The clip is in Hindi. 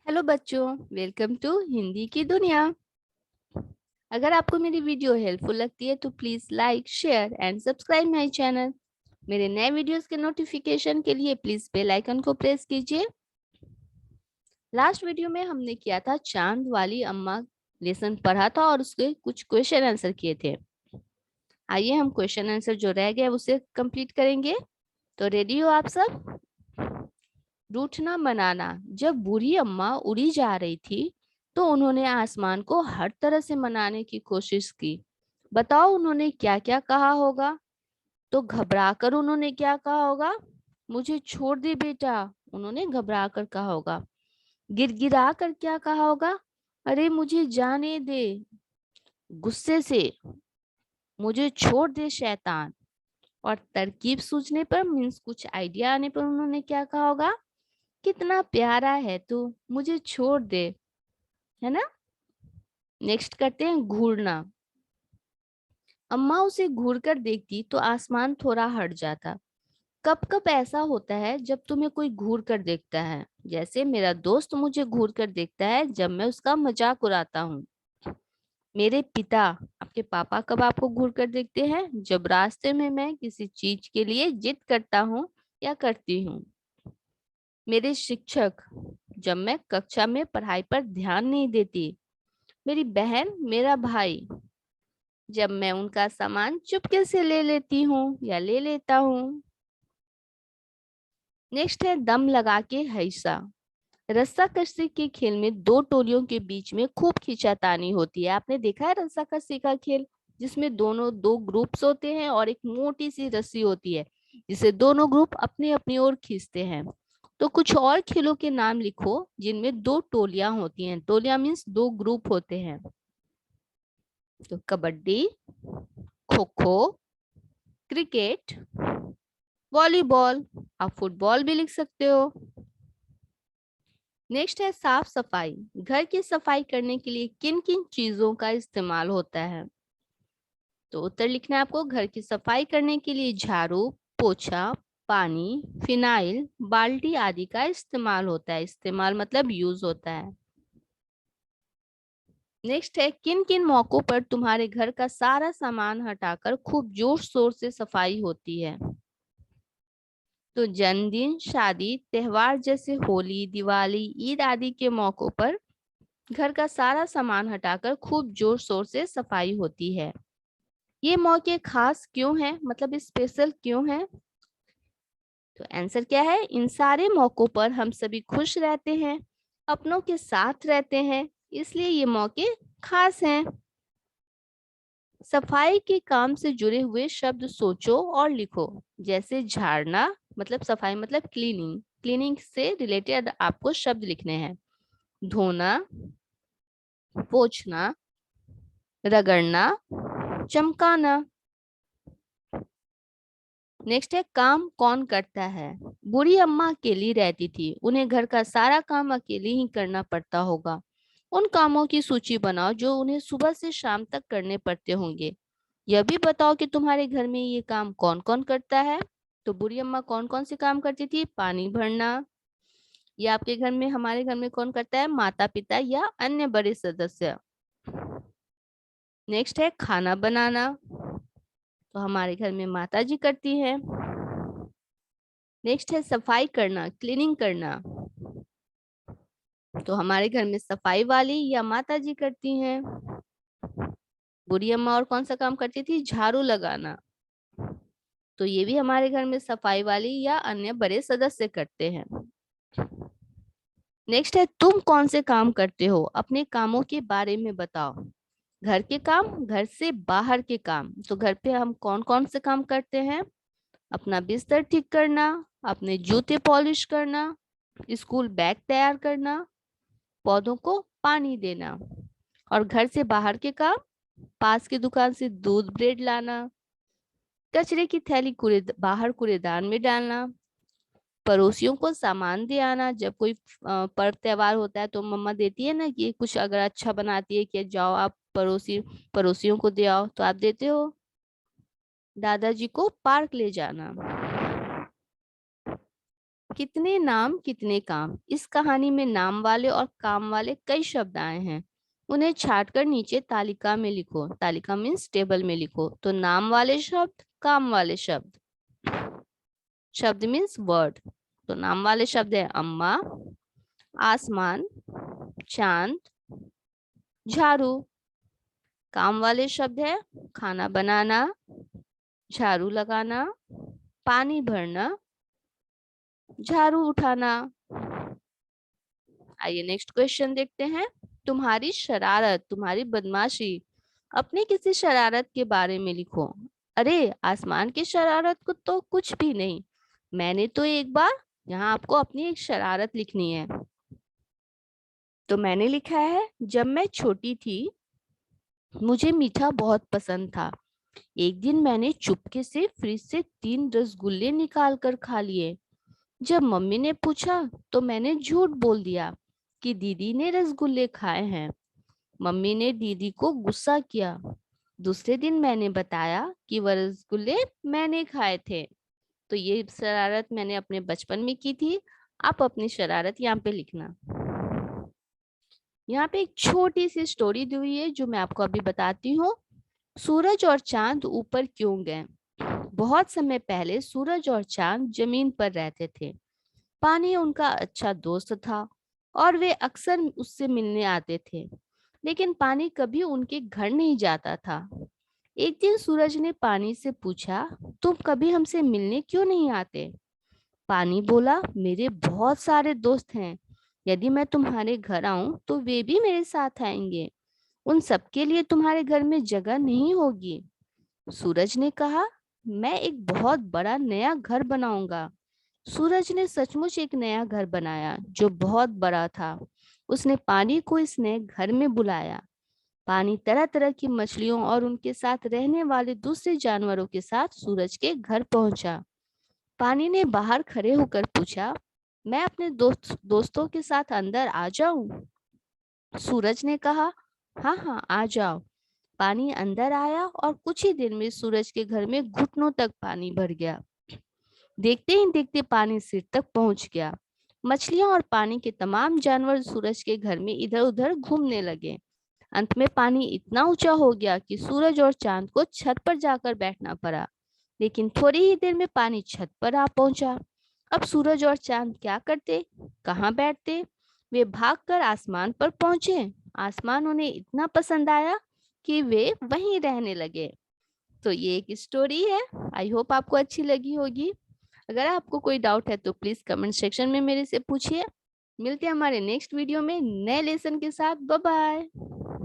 हेलो बच्चों, वेलकम टू हिंदी की दुनिया। अगर आपको मेरी वीडियो हेल्पफुल लगती है तो please like, share and subscribe my channel. मेरे नए वीडियोस के नोटिफिकेशन के लिए प्लीज बेल आइकन को प्रेस कीजिए। लास्ट वीडियो में हमने किया था चांद वाली अम्मा लेसन पढ़ा था और उसके कुछ क्वेश्चन आंसर किए थे। आइए हम क्वेश्चन आंसर जो रह गए उसे कंप्लीट करेंगे। तो रेडी हो आप सब? रूठना मनाना। जब बूढ़ी अम्मा उड़ी जा रही थी तो उन्होंने आसमान को हर तरह से मनाने की कोशिश की। बताओ उन्होंने क्या क्या कहा होगा? तो घबरा कर उन्होंने क्या कहा होगा? मुझे छोड़ दे बेटा, उन्होंने घबरा कर कहा होगा। गिड़गिड़ा कर क्या कहा होगा? अरे मुझे जाने दे। गुस्से से, मुझे छोड़ दे शैतान। और तरकीब सूझने पर मीन्स कुछ आइडिया आने पर उन्होंने क्या कहा होगा? कितना प्यारा है तू, मुझे छोड़ दे। है ना? नेक्स्ट करते हैं घूरना। अम्मा उसे घूर कर देखती तो आसमान थोड़ा हट जाता। कब कब ऐसा होता है जब तुम्हें कोई घूर कर देखता है? जैसे मेरा दोस्त मुझे घूर कर देखता है जब मैं उसका मजाक उड़ाता हूँ। मेरे पिता, आपके पापा कब आपको घूर कर देखते हैं? जब रास्ते में मैं किसी चीज के लिए जिद करता हूँ या करती हूँ। मेरे शिक्षक, जब मैं कक्षा में पढ़ाई पर ध्यान नहीं देती। मेरी बहन, मेरा भाई, जब मैं उनका सामान चुपके से ले लेती हूँ या ले लेता हूँ। नेक्स्ट है दम लगा के हईसा। रस्साकशी के खेल में दो टोलियों के बीच में खूब खींचातानी होती है। आपने देखा है रस्साकशी का खेल, जिसमें दोनों दो ग्रुप्स होते हैं और एक मोटी सी रस्सी होती है जिसे दोनों ग्रुप अपनी अपनी ओर खींचते हैं। तो कुछ और खेलों के नाम लिखो जिनमें दो टोलियां होती हैं। टोलियां मीन्स दो ग्रुप होते हैं। तो कबड्डी, खो खो, क्रिकेट, वॉलीबॉल। आप फुटबॉल भी लिख सकते हो। नेक्स्ट है साफ सफाई। घर की सफाई करने के लिए किन किन चीजों का इस्तेमाल होता है? तो उत्तर लिखना है आपको। घर की सफाई करने के लिए झाड़ू, पोछा, पानी, फिनाइल, बाल्टी आदि का इस्तेमाल होता है। इस्तेमाल मतलब यूज होता है। नेक्स्ट है किन किन मौकों पर तुम्हारे घर का सारा सामान हटाकर खूब जोर शोर से सफाई होती है? तो जन्मदिन, शादी, त्योहार जैसे होली, दिवाली, ईद आदि के मौकों पर घर का सारा सामान हटाकर खूब जोर शोर से सफाई होती है। ये मौके खास क्यों हैं, मतलब स्पेशल क्यों हैं? तो आंसर क्या है? इन सारे मौकों पर हम सभी खुश रहते हैं, अपनों के साथ रहते हैं, इसलिए ये मौके खास हैं। सफाई के काम से जुड़े हुए शब्द सोचो और लिखो। जैसे झाड़ना मतलब सफाई मतलब क्लीनिंग, क्लीनिंग से रिलेटेड आपको शब्द लिखने हैं। धोना, पोंछना, रगड़ना, चमकाना। नेक्स्ट है काम कौन करता है? बूढ़ी अम्मा अकेली रहती थी, उन्हें घर का सारा काम अकेले ही करना पड़ता होगा। उन कामों की सूची बनाओ जो उन्हें सुबह से शाम तक करने पड़ते होंगे। यह भी बताओ कि तुम्हारे घर में ये काम कौन कौन करता है। तो बूढ़ी अम्मा कौन कौन से काम करती थी? पानी भरना। या आपके घर में, हमारे घर में कौन करता है? माता पिता या अन्य बड़े सदस्य। नेक्स्ट है खाना बनाना। तो हमारे घर में माता जी करती है। नेक्स्ट है सफाई करना, क्लीनिंग करना। तो हमारे घर में सफाई वाली या माता जी करती हैं। बूढ़ी अम्मा और कौन सा काम करती थी? झाड़ू लगाना। तो ये भी हमारे घर में सफाई वाली या अन्य बड़े सदस्य करते हैं। नेक्स्ट है तुम कौन से काम करते हो? अपने कामों के बारे में बताओ। घर के काम, घर से बाहर के काम। तो घर पे हम कौन कौन से काम करते हैं? अपना बिस्तर ठीक करना, अपने जूते पॉलिश करना, स्कूल बैग तैयार करना, पौधों को पानी देना। और घर से बाहर के काम, पास की दुकान से दूध ब्रेड लाना, कचरे की थैली बाहर कूड़ेदान में डालना, पड़ोसियों को सामान दे आना। जब कोई पर्व त्योहार होता है तो मम्मा देती है ना कि कुछ अगर अच्छा बनाती है कि जाओ आप पड़ोसियों को दे आओ, तो आप देते हो। दादाजी को पार्क ले जाना। कितने नाम कितने काम। इस कहानी में नाम वाले और काम वाले कई शब्द आए हैं। उन्हें छांटकर नीचे तालिका में लिखो। तालिका मीन्स टेबल में लिखो। तो नाम वाले शब्द, काम वाले शब्द। शब्द मीन्स वर्ड। तो नाम वाले शब्द है अम्मा, आसमान, चांद, झाड़ू। काम वाले शब्द है खाना बनाना, झाड़ू लगाना, पानी भरना, झाड़ू उठाना। आइए नेक्स्ट क्वेश्चन देखते हैं। तुम्हारी शरारत, तुम्हारी बदमाशी। अपनी किसी शरारत के बारे में लिखो। अरे आसमान की शरारत को तो कुछ भी नहीं। मैंने तो एक बार, यहाँ आपको अपनी एक शरारत लिखनी है। तो मैंने लिखा है, जब मैं छोटी थी मुझे मीठा बहुत पसंद था। एक दिन मैंने चुपके से फ्रिज से 3 रसगुल्ले निकाल कर खा लिए। जब मम्मी ने पूछा तो मैंने झूठ बोल दिया कि दीदी ने रसगुल्ले खाए हैं। मम्मी ने दीदी को गुस्सा किया। दूसरे दिन मैंने बताया कि वह रसगुल्ले मैंने खाए थे। तो ये शरारत मैंने अपने बचपन में की थी। आप अपनी शरारत यहाँ पे लिखना। यहाँ पे एक छोटी सी स्टोरी दी हुई है जो मैं आपको अभी बताती हूँ। सूरज और चांद ऊपर क्यों गए। बहुत समय पहले सूरज और चांद जमीन पर रहते थे। पानी उनका अच्छा दोस्त था और वे अक्सर उससे मिलने आते थे। लेकिन पानी कभी उनके घर नहीं जाता था। एक दिन सूरज ने पानी से पूछा, तुम कभी हमसे मिलने क्यों नहीं आते। पानी बोला, मेरे बहुत सारे दोस्त हैं। यदि मैं तुम्हारे घर आऊं तो वे भी मेरे साथ आएंगे। उन सबके लिए तुम्हारे घर में जगह नहीं होगी। सूरज ने कहा, मैं एक बहुत बड़ा नया घर बनाऊंगा। सूरज ने सचमुच एक नया घर बनाया जो बहुत बड़ा था। उसने पानी को इस नए घर में बुलाया। पानी तरह तरह की मछलियों और उनके साथ रहने वाले दूसरे जानवरों के साथ सूरज के घर पहुंचा। पानी ने बाहर खड़े होकर पूछा, मैं अपने दोस्तों के साथ अंदर आ जाऊं। सूरज ने कहा, हाँ हाँ आ जाओ। पानी अंदर आया और कुछ ही देर में सूरज के घर में घुटनों तक पानी भर गया। देखते ही देखते पानी सिर तक पहुंच गया। मछलियां और पानी के तमाम जानवर सूरज के घर में इधर उधर घूमने लगे। अंत में पानी इतना ऊंचा हो गया कि सूरज और चांद को छत पर जाकर बैठना पड़ा। लेकिन थोड़ी ही देर में पानी छत पर आ पहुंचा। अब सूरज और चांद क्या करते, कहाँ बैठते। वे भागकर आसमान पर पहुंचे। आसमान उन्हें इतना पसंद आया कि वे वहीं रहने लगे। तो ये एक स्टोरी है। आई होप आपको अच्छी लगी होगी। अगर आपको कोई डाउट है तो प्लीज कमेंट सेक्शन में मेरे से पूछिए। मिलते हैं हमारे नेक्स्ट वीडियो में नए लेसन के साथ। Bye bye.